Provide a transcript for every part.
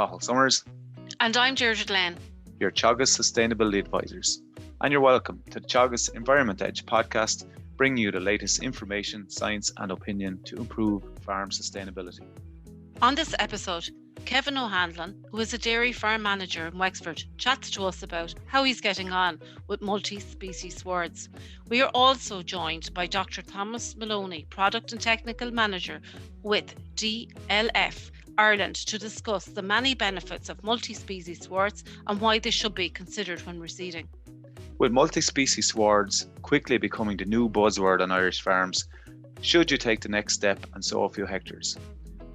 Cathal Summers. And I'm Deirdre Glynn, your Teagasc Sustainability Advisors. And you're welcome to the Teagasc Environment Edge podcast, bringing you the latest information, science and opinion to improve farm sustainability. On this episode, Kevin O'Hanlon, who is a dairy farm manager in Wexford, chats to us about how he's getting on with multi-species swards. We are also joined by Dr. Thomas Moloney, Product and Technical Manager with DLF Ireland, to discuss the many benefits of multi-species swards and why they should be considered when reseeding. With multi-species swards quickly becoming the new buzzword on Irish farms, should you take the next step and sow a few hectares?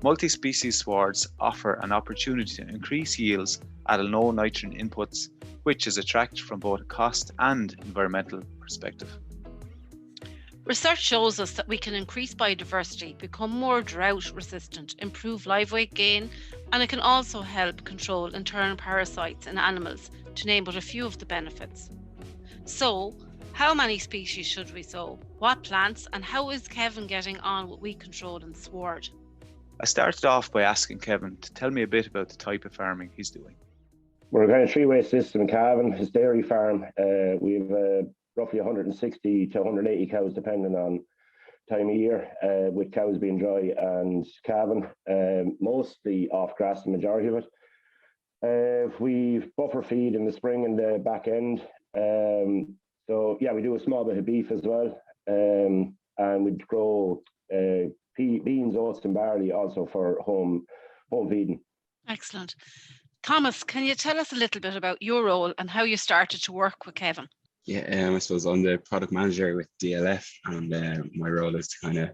Multi-species swards offer an opportunity to increase yields at a low nitrogen inputs, which is attractive from both a cost and environmental perspective. Research shows us that we can increase biodiversity, become more drought resistant, improve live weight gain, and it can also help control internal parasites in animals, to name but a few of the benefits. So, how many species should we sow? What plants? And how is Kevin getting on with weed control in sward? I started off by asking Kevin to tell me a bit about the type of farming he's doing. We're a kind of three-way system in Cavan, his dairy farm. We have roughly 160 to 180 cows, depending on time of year, with cows being dry and calving, mostly off grass, the majority of it. We buffer feed in the spring and the back end. So yeah, we do a small bit of beef as well, and we grow beans, oats and barley also for home feeding. Excellent. Thomas, can you tell us a little bit about your role and how you started to work with Kevin? Yeah, I suppose I'm the product manager with DLF, and my role is to kind of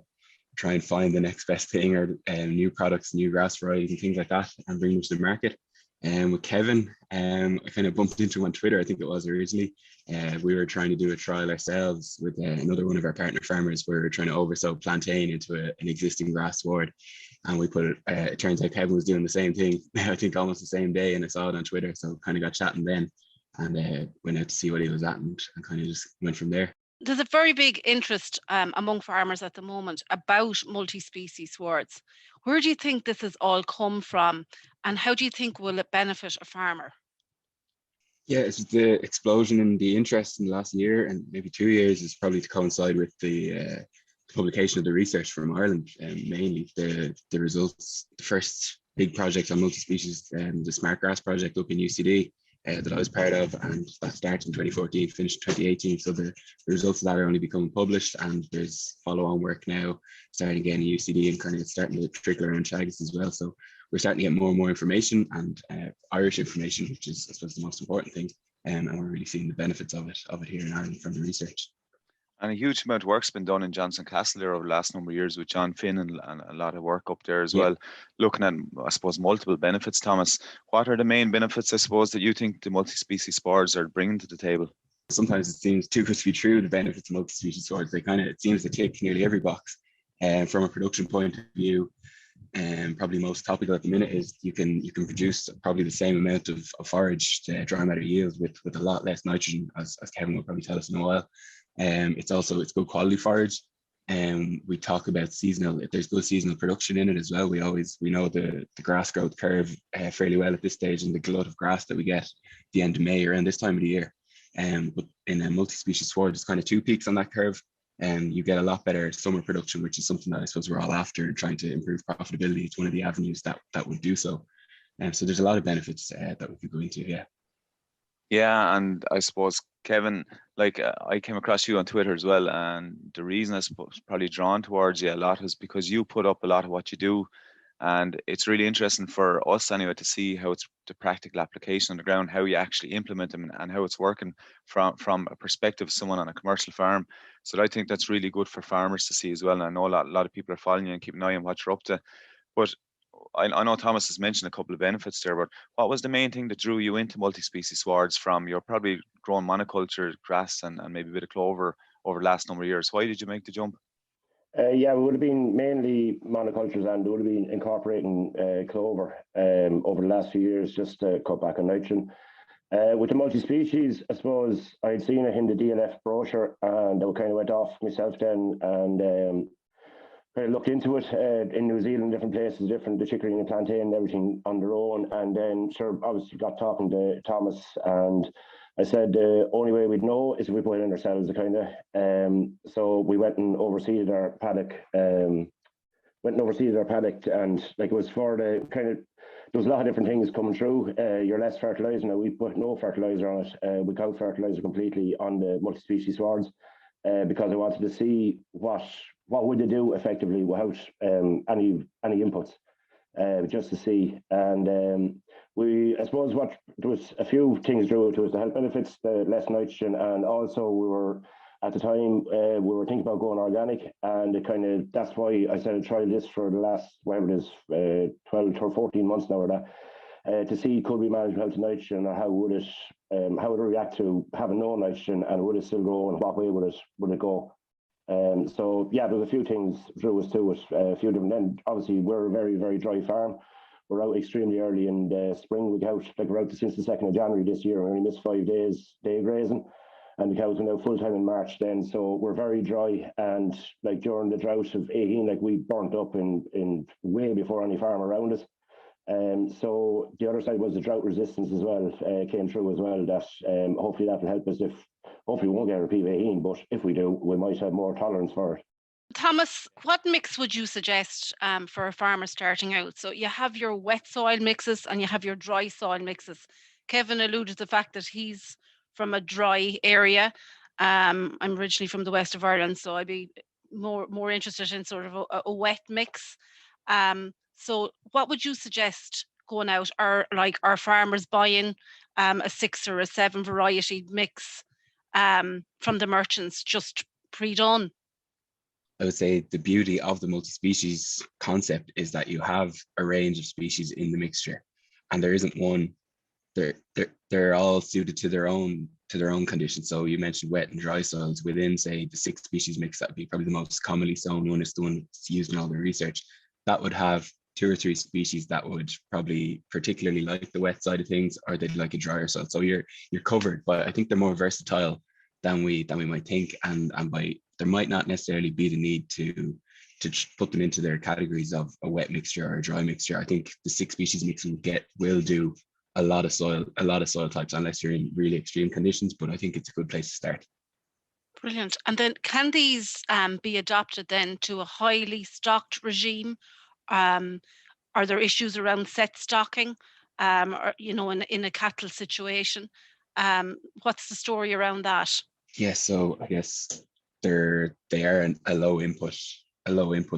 try and find the next best thing or new products, new grass varieties and things like that, and bring them to the market. With Kevin, I kind of bumped into him on Twitter, I think it was originally. We were trying to do a trial ourselves with another one of our partner farmers. We were trying to oversow plantain into an existing grass sward, and we put it. It turns out Kevin was doing the same thing, I think almost the same day, and I saw it on Twitter, so kind of got chatting then, and went out to see what he was at, and kind of just went from there. There's a very big interest among farmers at the moment about multi-species swards. Where do you think this has all come from, and how do you think will it benefit a farmer? Yeah, it's the explosion in the interest in the last year and maybe 2 years is probably to coincide with the publication of the research from Ireland, and mainly the results. The first big project on multi-species, the Smart Grass project up in UCD, that I was part of, and that started in 2014, finished in 2018. So the results of that are only becoming published, and there's follow-on work now starting again in UCD and kind of starting to trickle around Teagasc as well. So we're starting to get more and more information, and Irish information, which is, I suppose, the most important thing. And we're really seeing the benefits of it here in Ireland from the research. And a huge amount of work's been done in Johnson Castle there over the last number of years with John Finn and a lot of work up there as well, looking at, I suppose, multiple benefits. Thomas, what are the main benefits, I suppose, that you think the multi-species swards are bringing to the table? Sometimes it seems too good to be true, the benefits of multi-species swards. It seems to tick nearly every box. From a production point of view, probably most topical at the minute is you can produce probably the same amount of forage to dry matter yields with a lot less nitrogen, as Kevin will probably tell us in a while. It's good quality forage. We talk about seasonal. If there's good seasonal production in it as well, we know the grass growth curve fairly well at this stage, and the glut of grass that we get at the end of May around this time of the year. But in a multi-species sward, there's kind of two peaks on that curve. You get a lot better summer production, which is something that I suppose we're all after, and trying to improve profitability. It's one of the avenues that would do so. So there's a lot of benefits that we could go into. Yeah, and I suppose, Kevin, I came across you on Twitter as well, and the reason I suppose probably drawn towards you a lot is because you put up a lot of what you do, and it's really interesting for us anyway to see how it's the practical application on the ground, how you actually implement them, and how it's working from a perspective of someone on a commercial farm. So I think that's really good for farmers to see as well, and I know a lot of people are following you and keep an eye on what you're up to. But I know Thomas has mentioned a couple of benefits there, but what was the main thing that drew you into multi-species swards from your probably growing monoculture grass and maybe a bit of clover over the last number of years? Why did you make the jump? Yeah, we would have been mainly monocultures, and we would have been incorporating clover over the last few years just to cut back on nitrogen. With the multi-species, I suppose I'd seen it in the DLF brochure, and I kind of went off myself then and kind of looked into it in New Zealand, different places, the chicory and the plantain and everything on their own. And then sure, obviously got talking to Thomas, and I said the only way we'd know is if we put it in ourselves, kind of. So we went and overseeded our paddock. And like it was for the kind of, there was a lot of different things coming through. You're less fertilizer now. We put no fertilizer on it. We cut fertilizer completely on the multi-species swards because I wanted to see what would they do effectively without any inputs, just to see. And I suppose there was a few things drew it to us. The health benefits, the less nitrogen, and also we were at the time we were thinking about going organic, and it kind of, that's why I said I'd try this for the last whatever it is, 12 or 14 months now or that, to see could we manage without the nitrogen, or how would it react to having no nitrogen, and would it still grow, and what way would it go? So yeah, there's a few things drew us to it, a few different. Then obviously we're a very, very dry farm. We're out extremely early in the spring. We're out since the 2nd of January this year. We only missed 5 days day grazing, and the cows went out full time in March then. So we're very dry, and like during the drought of 18, like we burnt up in way before any farm around us. So the other side was the drought resistance as well, came through as well. That hopefully that will help us. Hopefully we won't get a repeat of 18, but if we do, we might have more tolerance for it. Thomas, what mix would you suggest for a farmer starting out? So you have your wet soil mixes and you have your dry soil mixes. Kevin alluded to the fact that he's from a dry area. I'm originally from the west of Ireland, so I'd be more interested in sort of a wet mix. So what would you suggest going out? Are farmers buying a 6 or a 7 variety mix from the merchants just pre-done? I would say the beauty of the multi-species concept is that you have a range of species in the mixture, and there isn't one. They're all suited to their own conditions. So you mentioned wet and dry soils. Within, say, the 6 species mix, that would be probably the most commonly sown one. It's the one that's used in all the research. That would have 2 or 3 species that would probably particularly like the wet side of things, or they'd like a drier soil. So you're covered. But I think they're more versatile than we might think, and by there might not necessarily be the need to put them into their categories of a wet mixture or a dry mixture. I think the 6 species mix will do a lot of soil types, unless you're in really extreme conditions. But I think it's a good place to start. Brilliant. And then can these be adapted then to a highly stocked regime? Are there issues around set stocking, or in a cattle situation? What's the story around that? Yeah, so I guess they are a low input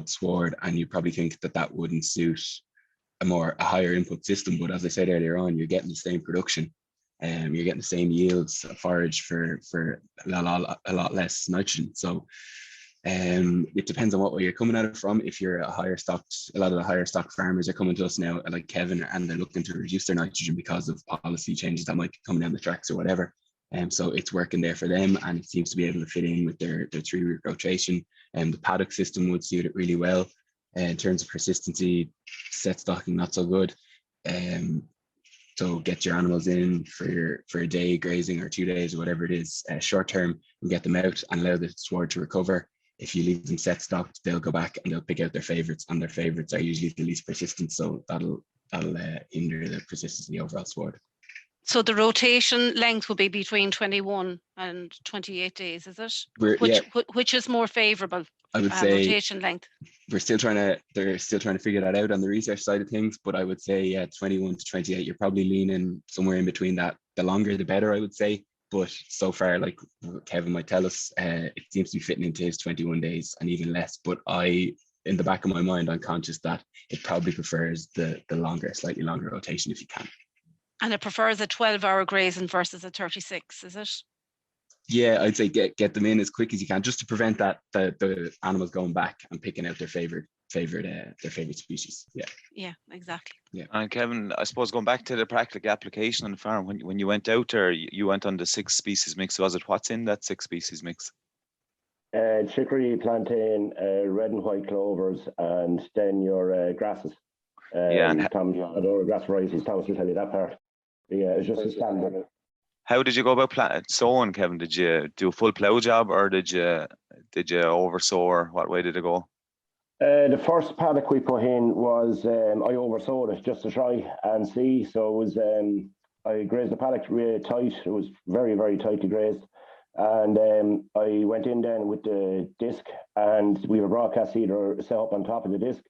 sward, and you probably think that wouldn't suit a higher input system. But as I said earlier on, you're getting the same production, and you're getting the same yields of forage for a lot less nitrogen. So it depends on what way you're coming at it from. If you're a lot of the higher stock farmers are coming to us now, like Kevin, and they're looking to reduce their nitrogen because of policy changes that might be coming down the tracks or whatever. So it's working there for them, and it seems to be able to fit in with their 3-week rotation. And the paddock system would suit it really well. In terms of persistency, set stocking, not so good. So get your animals in for a day grazing or 2 days or whatever it is, short term, and get them out and allow the sward to recover. If you leave them set stocked, they'll go back and they'll pick out their favorites, and their favorites are usually the least persistent. So that'll hinder the persistence of the overall sward. So the rotation length will be between 21 and 28 days, is it? Which is more favourable? I would say rotation length. They're still trying to figure that out on the research side of things, but I would say 21 to 28. You're probably leaning somewhere in between that. The longer, the better, I would say. But so far, like Kevin might tell us, it seems to be fitting into his 21 days and even less. But in the back of my mind, I'm conscious that it probably prefers the slightly longer rotation if you can. And it prefers a 12-hour grazing versus a 36, is it? Yeah, I'd say get them in as quick as you can, just to prevent that the animals going back and picking out their favorite species. Yeah, exactly. Yeah. And Kevin, I suppose going back to the practical application on the farm, when you went out there, you went on the 6 species mix. Was it, what's in that 6 species mix? Chicory, plantain, red and white clovers, and then your grasses. Grass varieties. Thomas will tell you that part. Yeah, it's just a standard. How did you go about sowing, Kevin? Did you do a full plough job, or did you oversow, or what way did it go? The first paddock we put in was I oversold it just to try and see. So it was I grazed the paddock really tight. It was very, very tightly grazed. And I went in then with the disc, and we have a broadcast feeder set up on top of the disc.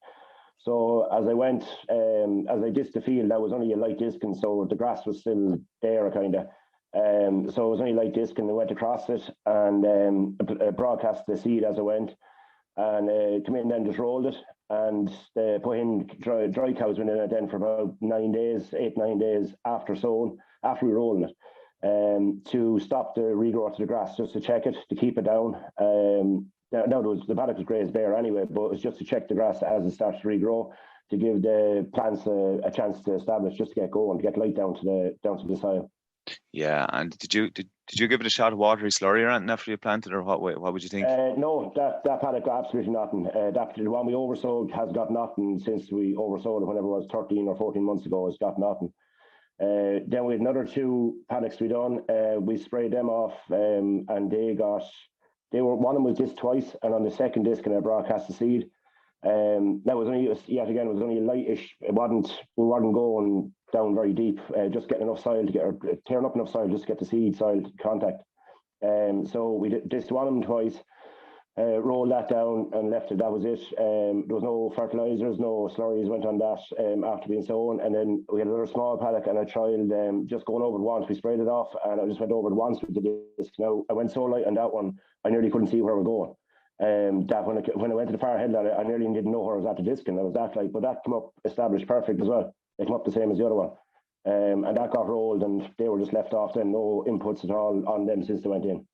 So as I went, as I disced the field, that was only a light disc, and so the grass was still there, kind of. So it was only light disc, and I went across it and broadcast the seed as I went, and come in then just rolled it, and put in dry cows went in it then for about 9 days, 8-9 days after sowing, after we rolling it, to stop the regrowth of the grass, just to check it, to keep it down. Now the paddock was grazed bare anyway, but it was just to check the grass as it starts to regrow, to give the plants a chance to establish, just to get going, to get light down to the soil. Yeah, and did you give it a shot of watery slurry or anything after you planted, or what would you think? No, that paddock got absolutely nothing. The one we oversold has got nothing since we oversold it, whenever it was 13 or 14 months ago. It's got nothing. Then we had another 2 paddocks we done. We sprayed them off, and one of them was disc twice, and on the second disc, and I broadcast the seed. That was only, yet again, it was only lightish. We weren't going down very deep, just getting enough soil to tearing up enough soil just to get the seed soil contact. So we disced one of them twice, rolled that down and left it. That was it. There was no fertilizers, no slurries went on that after being sown. And then we had another small paddock, and I trialed just going over it once. We sprayed it off, and I just went over it once with the disc. Now I went so light on that one, I nearly couldn't see where we're going. That when I went to the far headland, I nearly didn't know where I was at the disc, and I was that light. But that came up established perfect as well. It came up the same as the other one. And that got rolled, and they were just left off then, no inputs at all on them since they went in.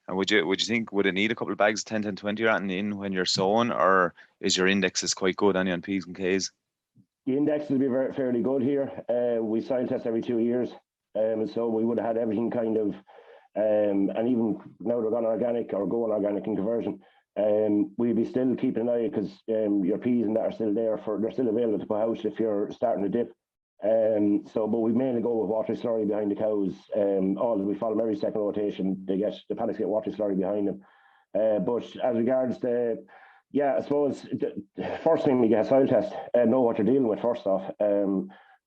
And would you think, would it need a couple of bags of 10, 10, 20 or anything in when you're sowing, or is your indexes quite good on P's and K's? The indexes will be fairly good here. We soil test every 2 years, so we would have had everything kind of, and even now they're going organic or going organic in conversion. We'd be still keeping an eye, because your peas and that are still there, they're still available to put out if you're starting to dip. But we mainly go with watery slurry behind the cows. We follow them every second rotation. The paddocks get watery slurry behind them. But as regards I suppose the first thing, you get a soil test and know what you're dealing with first off.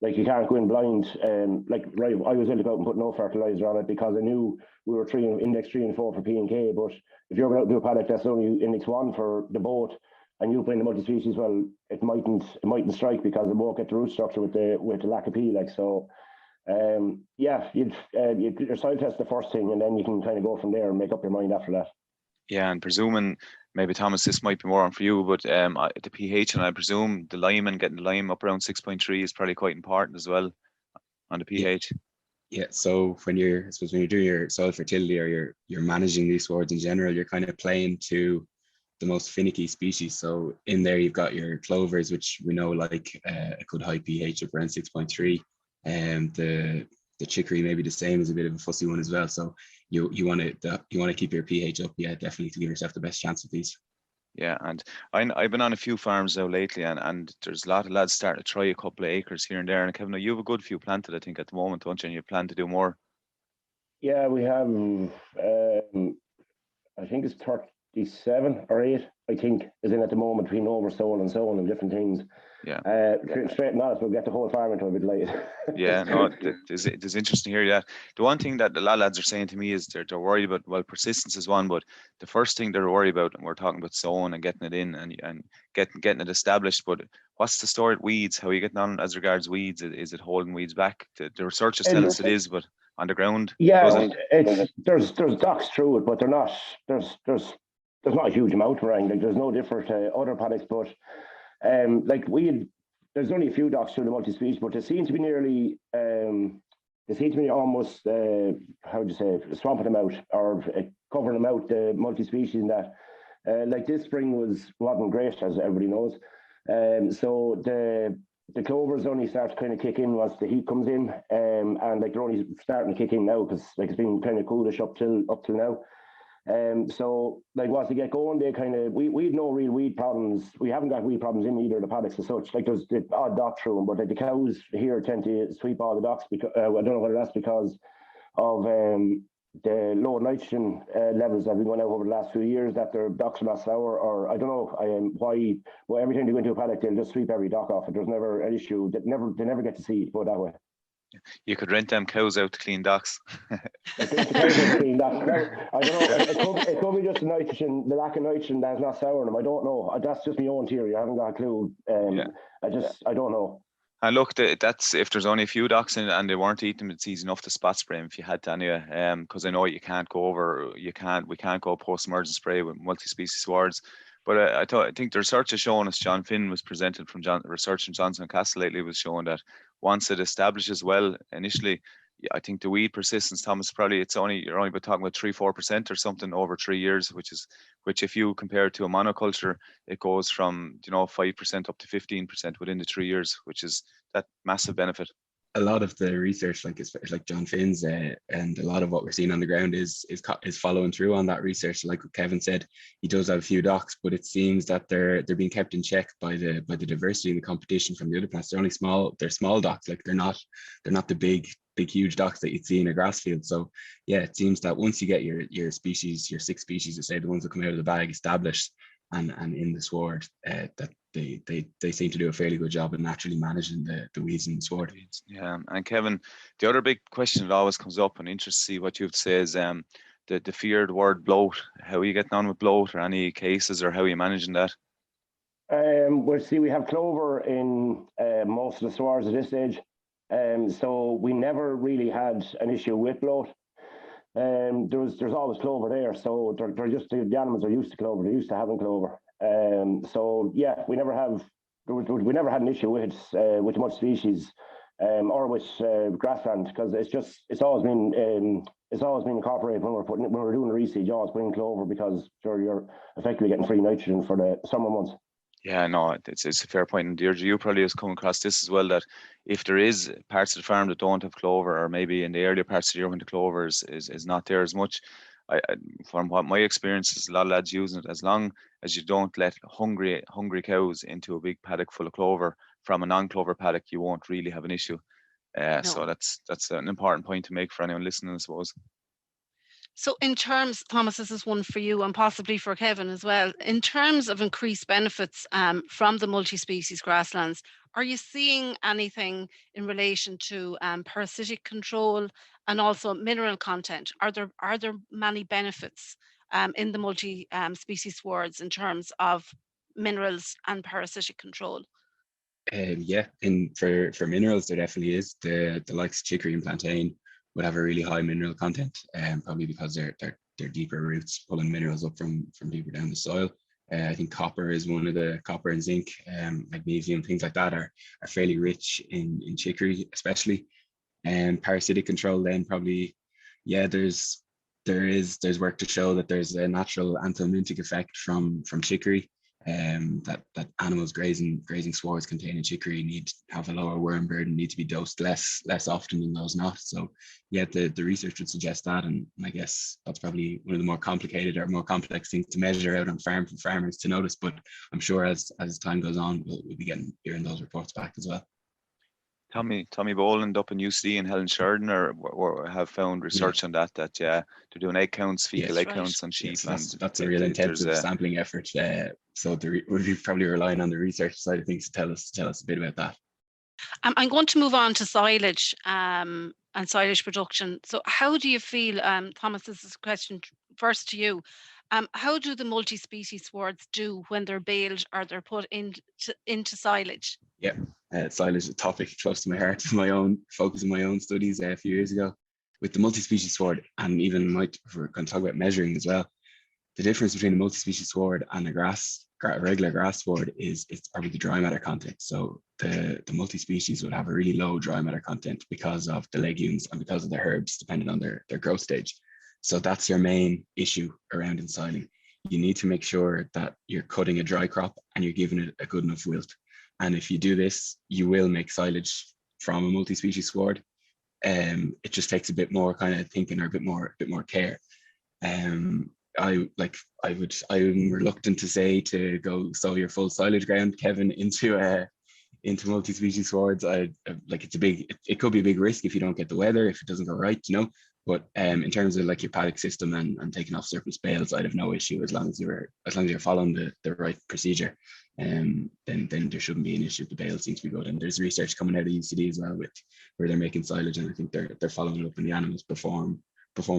Like, you can't go in blind. I was able to go out and put no fertilizer on it, because I knew we were index 3 and 4 for P and K. But if you're going to do a paddock that's only index 1 for the both, and you put in the multi-species, well, it mightn't strike, because it won't get the root structure with the lack of P. Like, so, your soil test the first thing, and then you can kind of go from there and make up your mind after that. Yeah, and presuming, maybe Thomas, this might be more on for you, but the pH, and I presume the lime, and getting the lime up around 6.3 is probably quite important as well on the pH. Yeah, so when you're doing your soil fertility, or you're managing these swards in general, you're kind of playing to the most finicky species. So in there you've got your clovers, which we know like a good high pH of around 6.3, and the chicory may be the same, as a bit of a fussy one as well. So you want to keep your pH up, definitely, to give yourself the best chance of these. Yeah, and I've been on a few farms now lately, and there's a lot of lads starting to try a couple of acres here and there. And Kevin, you have a good few planted, I think, at the moment, don't you? And you plan to do more. Yeah, we have. I think it's 37 or 8. I think is in at the moment, between oversold and so on and different things. Yeah. Straight and honest, we'll get the whole farm into a bit late. Yeah, no, it's interesting to hear that. The one thing that a lot of lads are saying to me is they're worried about, well, persistence is one, but the first thing they're worried about, and we're talking about sowing and getting it in and getting it established, but what's the story with weeds? How are you getting on as regards weeds? Is it holding weeds back? The research is telling us it is, but on the ground, yeah, there's docks through it, but they're not. There's not a huge amount around. Like, there's no different to other paddocks, but there's only a few docks through the multi-species, but they seem to be nearly almost swamping them out, or covering them out, the multi-species, and that. Like, this spring wasn't great, as everybody knows. So the clovers only start to kind of kick in once the heat comes in, and like, they're only starting to kick in now, because like, it's been kind of coolish up till now. So like, once they get going, they kind of, we've no real weed problems. We haven't got weed problems in either of the paddocks as such. Like, there's the odd dock through them, but like, the cows here tend to sweep all the docks, because I don't know whether that's because of the low nitrogen levels that have been going out over the last few years, that their docks are not sour, or I don't know why. Well, every time they go into a paddock, they'll just sweep every dock off, and there's never an issue. They never get to see it, put it that way. You could rent them cows out to clean docks. I don't know. It could be just the nitrogen, the lack of nitrogen that's not souring them. I don't know. That's just my own theory. I haven't got a clue. I don't know. And look, that's if there's only a few docks in and they weren't eating them, it's easy enough to spot spray them if you had to anyway. Because I know we can't go post-emergent spray with multi-species swards. But I think the research is showing us, John Finn was presented from research in Johnson Castle lately, was showing that once it establishes well initially, I think the weed persistence, Thomas, you're only talking about 3-4% or something over 3 years, which if you compare it to a monoculture, it goes from 5% up to 15% within the 3 years, which is that massive benefit. A lot of the research, like John Finn's, and a lot of what we're seeing on the ground is following through on that research. Like what Kevin said, he does have a few docks, but it seems that they're being kept in check by the diversity and the competition from the other plants. They're only small docks, like they're not the big huge docks that you'd see in a grass field. So yeah, it seems that once you get your species, your 6 species, say the ones that come out of the bag established and in the sward, that they seem to do a fairly good job of naturally managing the weeds in the sward. Yeah, and Kevin, the other big question that always comes up, and interested to see what you have to say, is the feared word bloat. How are you getting on with bloat, or any cases, or how are you managing that? We have clover in most of the swards at this stage, so we never really had an issue with bloat. There's always clover there, so they're just the animals are used to clover. They're used to having clover. So yeah, we never had an issue with much species or with grassland, because it's always been incorporated when we're doing the reseed. You always bring clover because you're effectively getting free nitrogen for the summer months. Yeah, no, it's a fair point. And Deirdre, you probably have come across this as well, that if there is parts of the farm that don't have clover, or maybe in the earlier parts of the year when the clover is not there as much, from what my experience is, a lot of lads using it, as long as you don't let hungry cows into a big paddock full of clover from a non-clover paddock, you won't really have an issue. No. So that's an important point to make for anyone listening, I suppose. So in terms, Thomas, this is one for you and possibly for Kevin as well. In terms of increased benefits from the multi-species grasslands, are you seeing anything in relation to parasitic control and also mineral content? Are there many benefits in the multi-species swards in terms of minerals and parasitic control? Yeah, for minerals, there definitely is. The likes of chicory and plantain would have a really high mineral content, probably because they're deeper roots pulling minerals up from deeper down the soil. I think copper is one of the copper and zinc, magnesium, things like that are fairly rich in chicory, especially. And parasitic control, then probably, yeah, there's work to show that there's a natural anthelmintic effect from chicory. That animals grazing swards containing chicory need to have a lower worm burden, need to be dosed less often than those not. So yeah, the research would suggest that, and I guess that's probably one of the more complicated or more complex things to measure out on farm for farmers to notice. But I'm sure as time goes on, we'll be hearing those reports back as well. Tommy Boland up in UC and Helen Sheridan or have found research on that they're doing egg counts, fecal egg counts on sheep. Yes, that's a real intensive sampling effort. So we'll be probably relying on the research side of things to tell us a bit about that. I'm going to move on to silage and silage production. So how do you feel, Thomas, this is a question first to you. How do the multi-species swards do when they're baled or they're put into silage? Yeah, silage is a topic close to my heart, my own focus in my own studies a few years ago. With the multi-species sward, and even if we're going to talk about measuring as well, the difference between a multi-species sward and a regular grass sward is it's probably the dry matter content. So the multi-species would have a really low dry matter content because of the legumes and because of the herbs, depending on their growth stage. So that's your main issue around ensiling. You need to make sure that you're cutting a dry crop and you're giving it a good enough wilt. And if you do this, you will make silage from a multi-species sward. It just takes a bit more kind of thinking or a bit more care. I'm reluctant to say to go sow your full silage ground, Kevin, into multi-species swards. It could be a big risk if you don't get the weather, if it doesn't go right, But in terms of like your paddock system and taking off surplus bales, I'd have no issue as long as you're following the right procedure. Then there shouldn't be an issue. The bales seem to be good, and there's research coming out of UCD as well with where they're making silage, and I think they're following it up, and the animals perform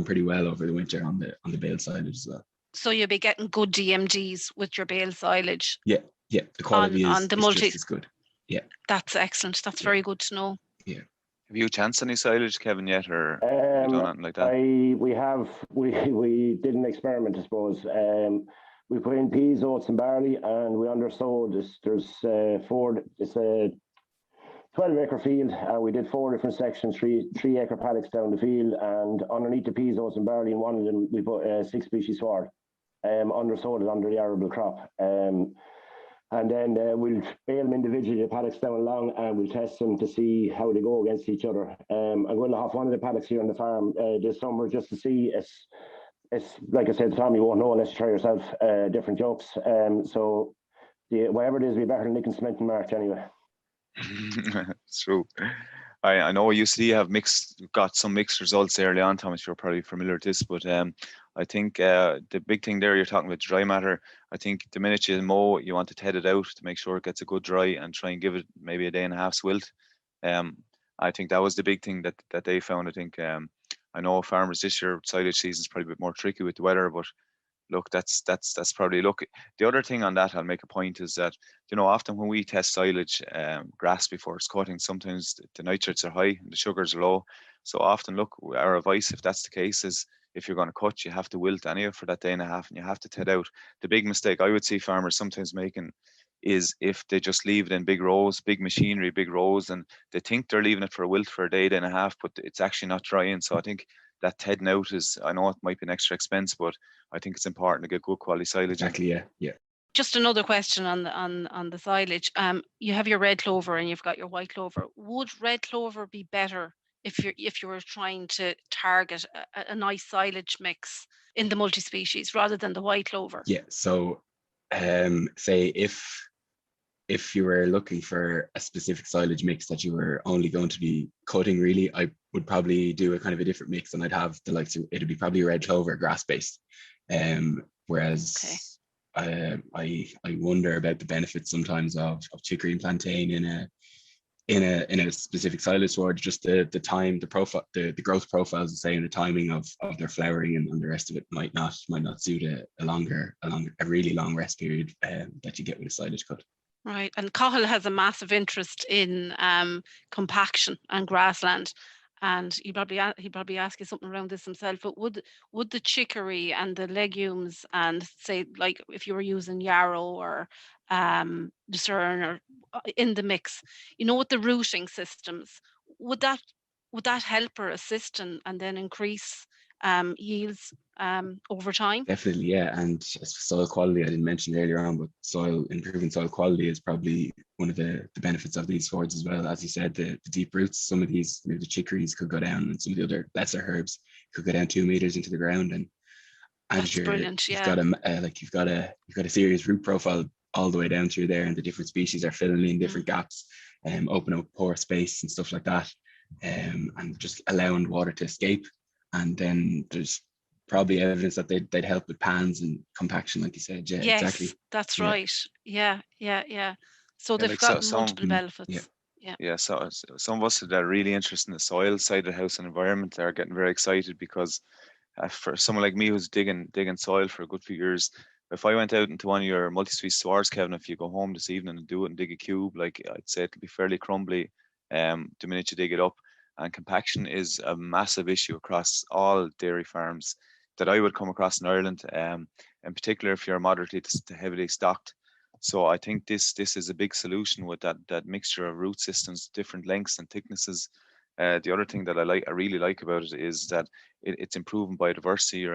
pretty well over the winter on the bale silage as well. So you'll be getting good DMDs with your bale silage. Yeah, the quality on the is multi. just as good. Yeah, that's excellent. That's very good to know. Yeah. Have you chanced any silage, Kevin, yet, or have you done anything like that? We did an experiment, I suppose. We put in peas, oats, and barley, and we undersowed this. It's a 12-acre field, and we did 4 different sections, 3-acre paddocks down the field, and underneath the peas, oats, and barley, in one of them we put 6 Species Swards, undersowed it under the arable crop. And then we'll bale them individually, the paddocks down along, and we'll test them to see how they go against each other. I'm going to have one of the paddocks here on the farm this summer just to see. It's like I said, Tom, you won't know unless you try yourself. Different jokes. So whatever it is, we better than nicking cement in March anyway. It's true. I know UCD have got some mixed results early on, Thomas. You're probably familiar with this, but I think the big thing there, you're talking about dry matter. I think the minute you mow, you want to head it out to make sure it gets a good dry and try and give it maybe a day and a half's wilt. I think that was the big thing that they found. I think I know farmers this year, silage season is probably a bit more tricky with the weather, but look, that's probably, look, the other thing on that I'll make a point is that, you know, often when we test silage grass before it's cutting, sometimes the nitrates are high and the sugars are low. So often, look, our advice, if that's the case, is if you're going to cut, you have to wilt anyway for that day and a half, and you have to head out. The big mistake I would see farmers sometimes making is if they just leave it in big rows, big machinery, big rows, and they think they're leaving it for a wilt for a day and a half, but it's actually not drying. So I think that heading out is, I know it might be an extra expense, but I think it's important to get good quality silage. Exactly, yeah. Just another question on the silage. You have your red clover and you've got your white clover. Would red clover be better if you were trying to target a nice silage mix in the multi-species rather than the white clover? Yeah. So, say if you were looking for a specific silage mix that you were only going to be cutting, really, I would probably do a kind of a different mix, and I'd have the likes of, it'd be probably red clover, grass based. Whereas I wonder about the benefits sometimes of chicory and plantain in a specific silage sward. Just the time, the profile, the growth profiles, the same, the timing of their flowering and the rest of it might not suit a really long rest period that you get with a silage cut. Right, and Cathal has a massive interest in compaction and grassland, and he'd probably ask you something around this himself. But would the chicory and the legumes, and say like if you were using yarrow or lucerne or in the mix, you know, with the rooting systems, would that help or assist and then increase yields over time? Definitely, yeah. And soil quality, I didn't mention earlier on, but improving soil quality is probably one of the benefits of these swords as well. As you said, the deep roots, some of these, the chicories could go down, and some of the other lesser herbs could go down 2 meters into the ground. And that's brilliant. You've got a serious root profile all the way down through there, and the different species are filling in different gaps, and open up pore space and stuff like that, and just allowing water to escape. And then there's probably evidence that they'd help with pans and compaction, like you said. Yeah, yes, exactly. That's right. Yeah. So they've got multiple benefits. Yeah, so some of us that are really interested in the soil side of the house and environment are getting very excited, because for someone like me who's digging soil for a good few years, if I went out into one of your multi-species swards, Kevin, if you go home this evening and do it and dig a cube, like I'd say it'll be fairly crumbly the minute you dig it up. And compaction is a massive issue across all dairy farms that I would come across in Ireland, in particular if you're moderately to heavily stocked. So I think this is a big solution with that mixture of root systems, different lengths and thicknesses. The other thing that I really like about it is that it's improving biodiversity.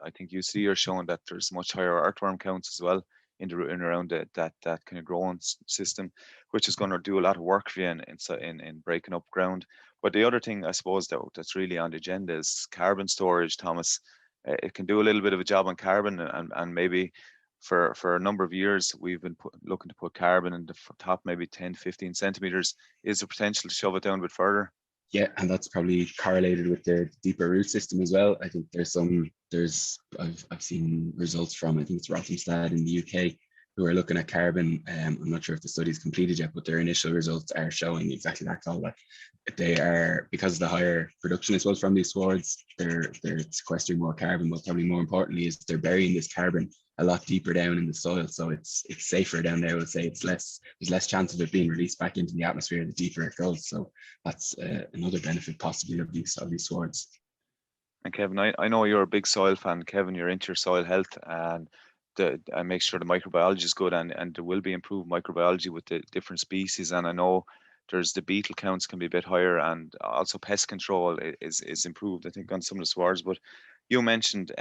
I think UCD are showing that there's much higher earthworm counts as well in around that kind of growing system, which is going to do a lot of work for you in breaking up ground. But the other thing, I suppose, that's really on the agenda is carbon storage, Thomas. It can do a little bit of a job on carbon, and maybe for a number of years we've been looking to put carbon in the top maybe 10-15 centimeters. Is there potential to shove it down a bit further? Yeah, and that's probably correlated with the deeper root system as well. I think I've seen results from, I think it's Rothamsted in the UK, who are looking at carbon. I'm not sure if the study's completed yet, but their initial results are showing exactly that, Cathal, that they are, because of the higher production as well from these swards, they're sequestering more carbon, but probably more importantly is they're burying this carbon a lot deeper down in the soil. So it's safer down there. I would say there's less chance of it being released back into the atmosphere the deeper it goes. So that's another benefit possibly of these swards. And Kevin, I know you're a big soil fan. Kevin, you're into your soil health, and make sure the microbiology is good, and there will be improved microbiology with the different species. And I know there's the beetle counts can be a bit higher, and also pest control is improved, I think, on some of the swards. But you mentioned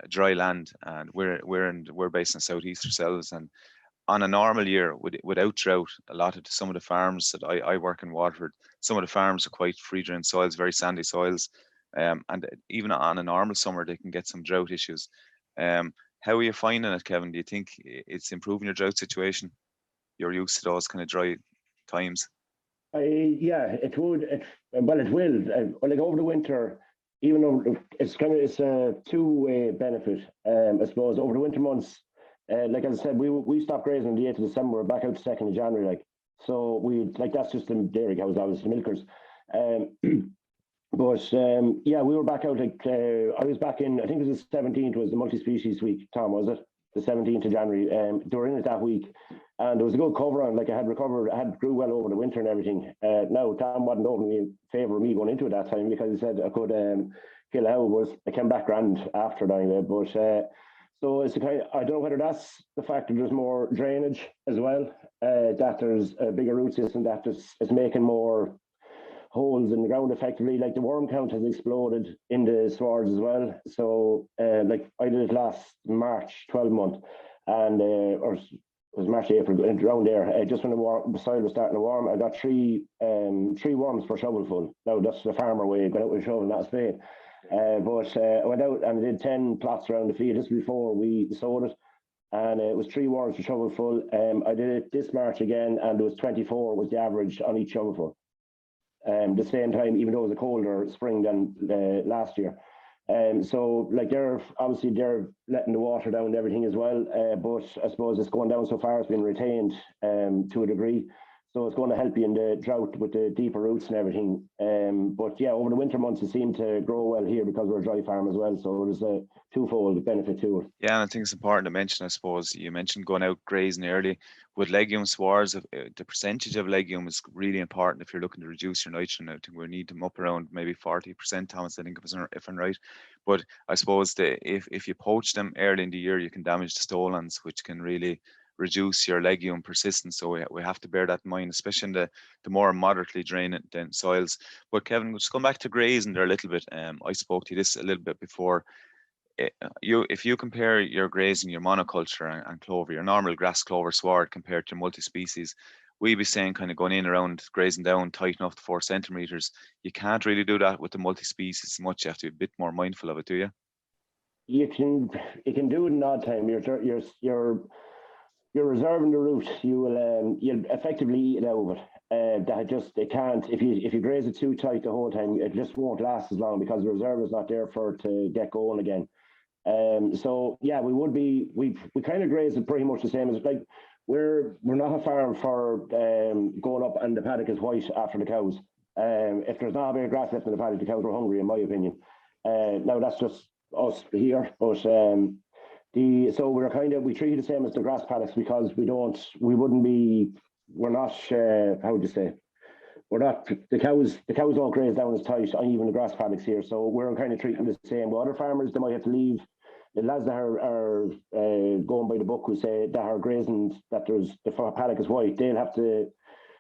dry land, and we're based in southeast ourselves, and on a normal year without drought, some of the farms that I work in Waterford, some of the farms are quite free drained soils, very sandy soils, and even on a normal summer they can get some drought issues. How are you finding it, Kevin? Do you think it's improving your drought situation? You're used to those kind of dry times. Yeah, it would. It will. Like over the winter, even though it's a two-way benefit. I suppose over the winter months, like as I said, we stopped grazing on the 8th of December. We're back out the 2nd of January. That's just the dairy cows, obviously the milkers. Yeah, we were back out. I was back in. I think it was the 17th was the multi-species week. Tom, was it the 17th of January? They were in it that week. And there was a good cover on, I had grew well over the winter and everything. Now, Tom wasn't overly in favour of me going into it that time because he said I could kill a cow, but I came back grand after that anyway. But so it's I don't know whether that's the fact that there's more drainage as well, that there's a bigger root system that is making more holes in the ground effectively. Like the worm count has exploded in the swards as well. So I did it last March 12 month, and or it was March, April, around there, just when the soil was starting to warm. I got three worms per shovelful. Now, that's the farmer way, got out with a shovel, not a spade. But I went out and I did 10 plots around the field just before we sowed it. And it was 3 worms per shovelful. I did it this March again, and it was 24 was the average on each shovelful. The same time, even though it was a colder spring than last year. So they're letting the water down and everything as well, but I suppose it's going down so far, it's been retained to a degree, so it's going to help you in the drought with the deeper roots and everything. But yeah, over the winter months it seemed to grow well here because we're a dry farm as well, so there's a twofold benefit to it. Yeah, and I think it's important to mention, I suppose, you mentioned going out grazing early. With legume swards, the percentage of legume is really important if you're looking to reduce your nitrogen. I think we need them up around maybe 40%, Thomas, I think, if I'm right. But I suppose if you poach them early in the year, you can damage the stolons, which can really reduce your legume persistence. So we have to bear that in mind, especially in the more moderately drained soils. But Kevin, just going back to grazing there a little bit, I spoke to you this a little bit before. If you compare your grazing, your monoculture and clover, your normal grass clover sward compared to multi-species, we'd be saying kind of going in around grazing down tight enough to 4 centimeters. You can't really do that with the multi-species much. You have to be a bit more mindful of it, do you? You can do it in odd time. You're reserving the root. You'll effectively eat it out of it. It can't, if you graze it too tight the whole time, it just won't last as long because the reserve is not there for it to get going again. So yeah, we kind of graze it pretty much the same as we're not a farm for going up and the paddock is white after the cows. If there's not a bit of grass left in the paddock, the cows are hungry, in my opinion. Now that's just us here, but so we treat it the same as the grass paddocks because the cows don't graze down as tight on even the grass paddocks here, so we're kind of treating the same. But other farmers, they might have to leave. The lads that are going by the book who say that are grazing, that the paddock is white, they'll have to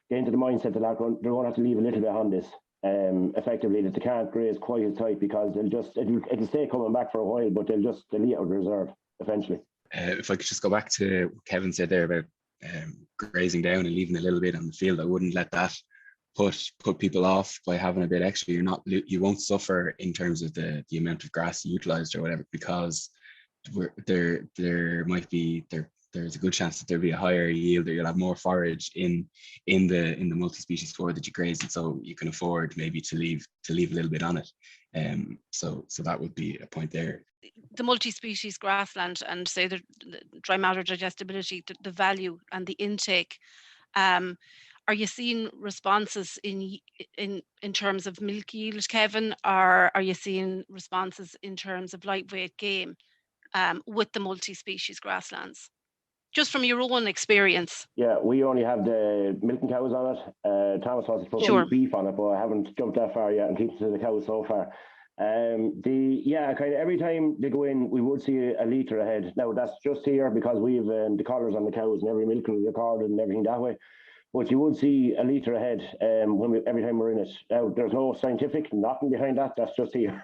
get into the mindset that they're going to have to leave a little bit on this. Effectively, that they can't graze quite as tight because it'll stay coming back for a while, but they'll eat out of reserve eventually. If I could just go back to what Kevin said there about grazing down and leaving a little bit on the field, I wouldn't let that put people off by having a bit extra. You won't suffer in terms of the amount of grass utilized or whatever, because there might be there's a good chance that there'll be a higher yield, or you'll have more forage in the multi-species sward that you graze, and so you can afford maybe to leave a little bit on it. So that would be a point there. The multi-species grassland and say the dry matter digestibility, the value and the intake. Are you seeing responses in terms of milk yield, Kevin, or are you seeing responses in terms of lightweight game with the multi-species grasslands? Just from your own experience. Yeah, we only have the milking cows on it. Thomas wants to put beef on it, but I haven't jumped that far yet and keep to the cows so far. Kind of every time they go in, we would see a litre ahead. Now that's just here because we've the collars on the cows and every milking recorded and everything that way. But you would see a litre ahead every time we're in it. Now, there's no scientific nothing behind that. That's just here.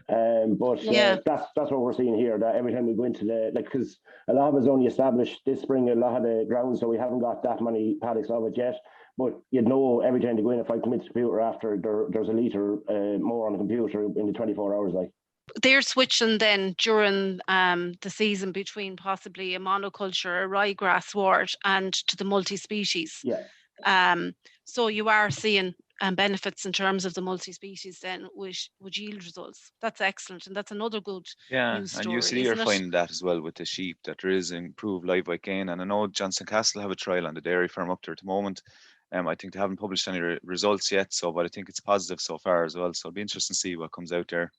That's what we're seeing here. That every time we go into because a lot of it's only established this spring, a lot of the ground, so we haven't got that many paddocks of it yet. But you'd know every time they go in, if I come into the computer after, there's a litre more on the computer in the 24 hours. They're switching then during the season between possibly a monoculture, a ryegrass sward, and to the multi-species. Yeah. So you are seeing benefits in terms of the multi-species then with yield results. That's excellent, and that's another good news story. And you see you're finding that as well with the sheep, that there is improved live weight gain. And I know Johnson Castle have a trial on the dairy farm up there at the moment. I think they haven't published any results yet, but I think it's positive so far as well. So it'll be interesting to see what comes out there.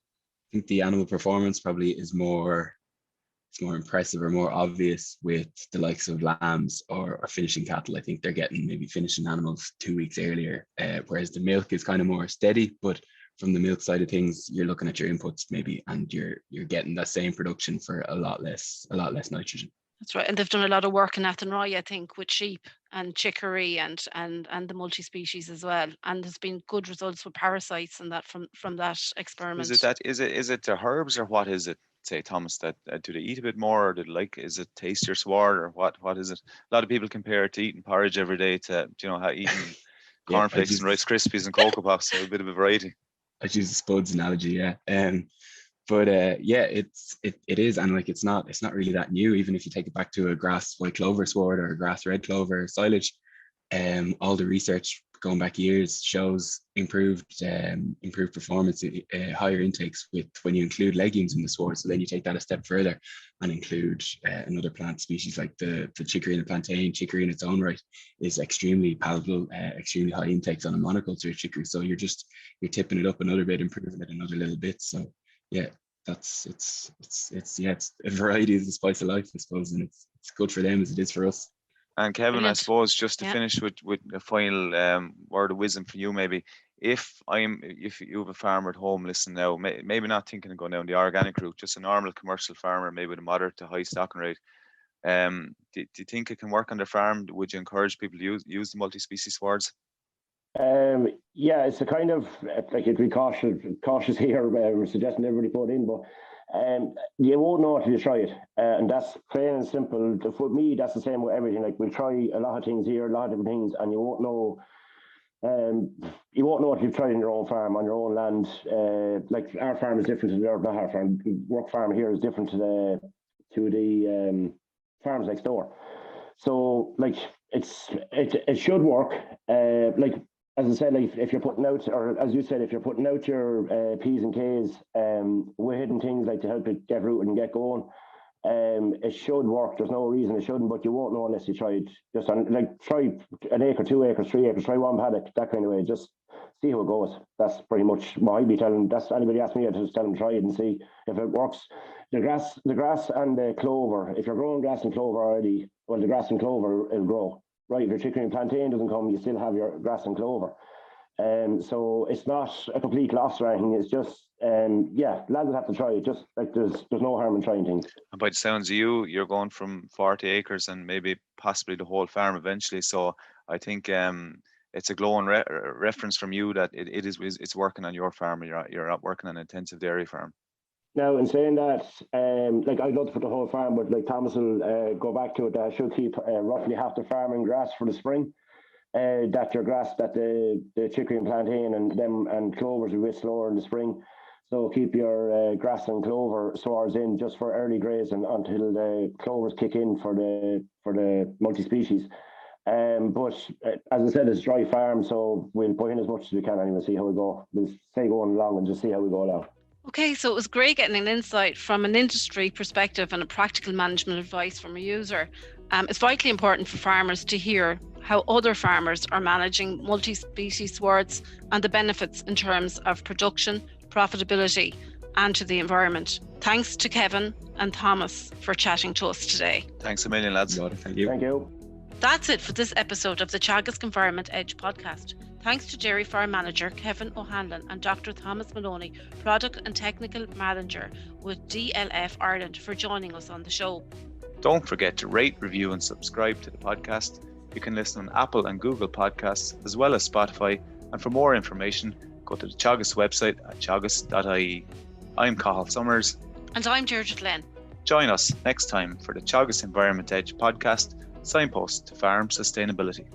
I think the animal performance probably is more impressive or more obvious with the likes of lambs or finishing cattle. I think they're getting maybe finishing animals 2 weeks earlier, whereas the milk is kind of more steady. But from the milk side of things, you're looking at your inputs maybe, and you're getting that same production for a lot less nitrogen. That's right, and they've done a lot of work in Athenry, I think, with sheep and chicory and the multi-species as well. And there's been good results with parasites and that from that experiment. Is it the herbs, or what is it? Say, Thomas, that do they eat a bit more, or is it tastier sward, or what is it? A lot of people compare it to eating porridge every day to how eating cornflakes and Rice Krispies and Cocoa Puffs. So a bit of a variety. I use the spuds analogy, yeah. But it is, and it's not really that new. Even if you take it back to a grass white clover sward or a grass red clover silage, all the research going back years shows improved performance, higher intakes when you include legumes in the sward. So then you take that a step further and include another plant species like the chicory and the plantain. Chicory in its own right is extremely palatable, extremely high intakes on a monoculture chicory. So you're tipping it up another bit, improving it another little bit. So yeah, it's a variety is the spice of life, I suppose, and it's good for them as it is for us. And Kevin, brilliant. I suppose just to finish with a final word of wisdom for you, maybe if you have a farmer at home listening now, maybe not thinking of going down the organic route, just a normal commercial farmer, maybe with a moderate to high stocking rate, do you think it can work on their farm? Would you encourage people to use the multi-species swards? It's a kind of it'd be cautious here. We're suggesting everybody put in, but you won't know until you try it, and that's plain and simple. For me, that's the same with everything. We'll try a lot of things here, a lot of different things, and you won't know. You won't know if you've tried in your own farm on your own land. Our farm is different to not our farm. Work farm here is different to the farms next door. So it should work. As I said, if you're putting out, or as you said, if you're putting out your P's and K's, with hidden things to help it get rooted and get going, it should work. There's no reason it shouldn't, but you won't know unless you try it. Just try an acre, 2 acres, 3 acres, try one paddock, that kind of way. Just see how it goes. That's pretty much what I'd be telling. That's anybody asks me, I just tell them try it and see if it works. The grass and the clover. If you're growing grass and clover already, well, the grass and clover will grow. Right, if your chicory and plantain doesn't come, you still have your grass and clover. So it's not a complete loss or anything. It's just, lads have to try it. Just there's no harm in trying things. And by the sounds of you're going from 40 acres and maybe possibly the whole farm eventually. So I think it's a glowing reference from you that it's working on your farm. You're not working on an intensive dairy farm. Now, in saying that, I'd love to put the whole farm, but Thomas will go back to it. I should keep roughly half the farm in grass for the spring. That your grass, that the chicory and plantain and clovers are a bit slower in the spring. So keep your grass and clover swards in just for early grazing until the clovers kick in for the multi-species. But as I said, it's dry farm, so we'll put in as much as we can anyway, see how we go. We'll stay going along and just see how we go along. Okay, so it was great getting an insight from an industry perspective and a practical management advice from a user. It's vitally important for farmers to hear how other farmers are managing multi-species swards and the benefits in terms of production, profitability, and to the environment. Thanks to Kevin and Thomas for chatting to us today. Thanks a million, lads. Thank you. Thank you. That's it for this episode of the Teagasc Environment Edge podcast. Thanks to Dairy Farm Manager Kevin O'Hanlon and Dr. Thomas Moloney, Product and Technical Manager with DLF Ireland, for joining us on the show. Don't forget to rate, review and subscribe to the podcast. You can listen on Apple and Google Podcasts as well as Spotify. And for more information, go to the Teagasc website at teagasc.ie. I'm Cathal Summers. And I'm Deirdre Glynn. Join us next time for the Teagasc Environment Edge podcast, signpost to farm sustainability.